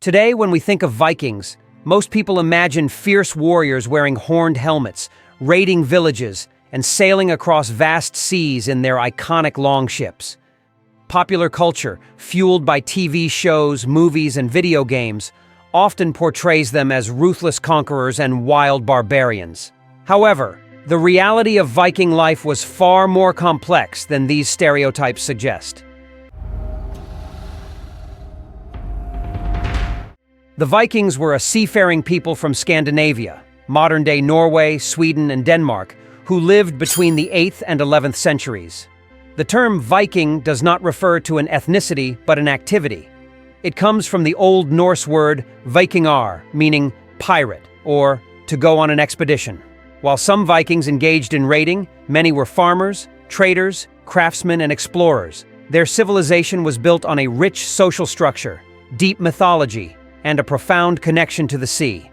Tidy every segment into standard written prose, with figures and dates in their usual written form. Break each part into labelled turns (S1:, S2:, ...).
S1: Today, when we think of Vikings, most people imagine fierce warriors wearing horned helmets, raiding villages, and sailing across vast seas in their iconic longships. Popular culture, fueled by TV shows, movies, and video games, often portrays them as ruthless conquerors and wild barbarians. However, the reality of Viking life was far more complex than these stereotypes suggest. The Vikings were a seafaring people from Scandinavia, modern-day Norway, Sweden, and Denmark, who lived between the 8th and 11th centuries. The term Viking does not refer to an ethnicity, but an activity. It comes from the Old Norse word vikingar, meaning pirate, or to go on an expedition. While some Vikings engaged in raiding, many were farmers, traders, craftsmen, and explorers. Their civilization was built on a rich social structure, deep mythology, and a profound connection to the sea.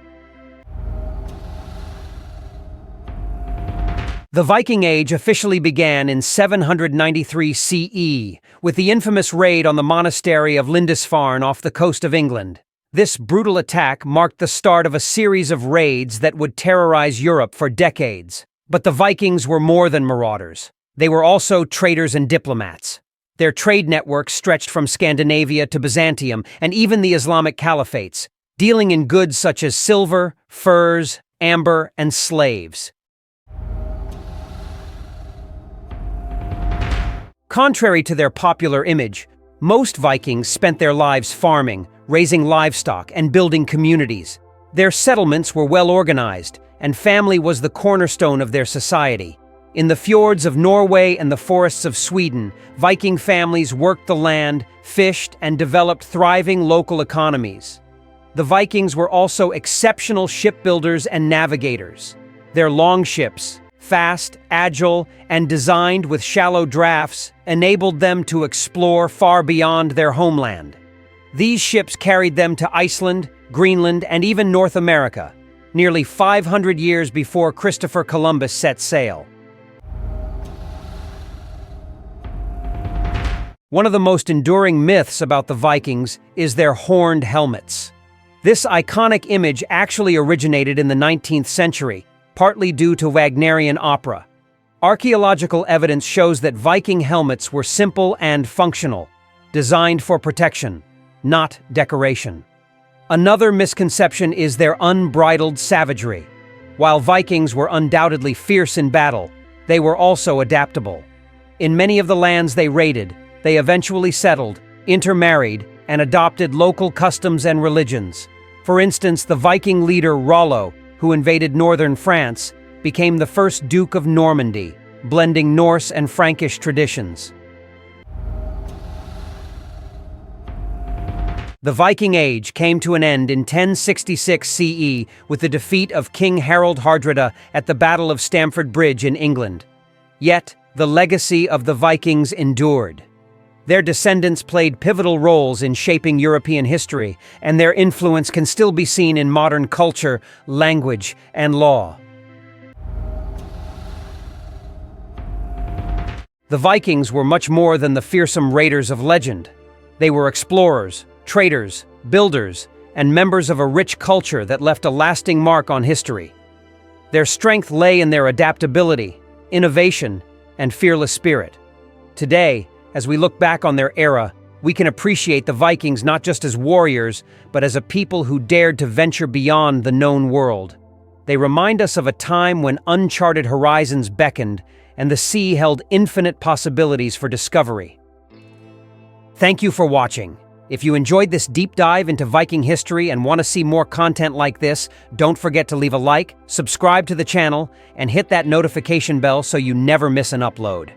S1: The Viking Age officially began in 793 CE, with the infamous raid on the monastery of Lindisfarne off the coast of England. This brutal attack marked the start of a series of raids that would terrorize Europe for decades. But the Vikings were more than marauders. They were also traders and diplomats. Their trade networks stretched from Scandinavia to Byzantium and even the Islamic caliphates, dealing in goods such as silver, furs, amber, and slaves. Contrary to their popular image, most Vikings spent their lives farming, raising livestock, and building communities. Their settlements were well organized, and family was the cornerstone of their society. In the fjords of Norway and the forests of Sweden, Viking families worked the land, fished, and developed thriving local economies. The Vikings were also exceptional shipbuilders and navigators. Their longships, fast, agile, and designed with shallow drafts, enabled them to explore far beyond their homeland. These ships carried them to Iceland, Greenland, and even North America, nearly 500 years before Christopher Columbus set sail. One of the most enduring myths about the Vikings is their horned helmets. This iconic image actually originated in the 19th century, partly due to Wagnerian opera. Archaeological evidence shows that Viking helmets were simple and functional, designed for protection, not decoration. Another misconception is their unbridled savagery. While Vikings were undoubtedly fierce in battle, they were also adaptable. In many of the lands they raided, they eventually settled, intermarried, and adopted local customs and religions. For instance, the Viking leader Rollo, who invaded northern France, became the first Duke of Normandy, blending Norse and Frankish traditions. The Viking Age came to an end in 1066 CE with the defeat of King Harold Hardrada at the Battle of Stamford Bridge in England. Yet, the legacy of the Vikings endured. Their descendants played pivotal roles in shaping European history, and their influence can still be seen in modern culture, language, and law. The Vikings were much more than the fearsome raiders of legend. They were explorers, traders, builders, and members of a rich culture that left a lasting mark on history. Their strength lay in their adaptability, innovation, and fearless spirit. Today, as we look back on their era, we can appreciate the Vikings not just as warriors, but as a people who dared to venture beyond the known world. They remind us of a time when uncharted horizons beckoned and the sea held infinite possibilities for discovery. Thank you for watching. If you enjoyed this deep dive into Viking history and want to see more content like this, don't forget to leave a like, subscribe to the channel, and hit that notification bell so you never miss an upload.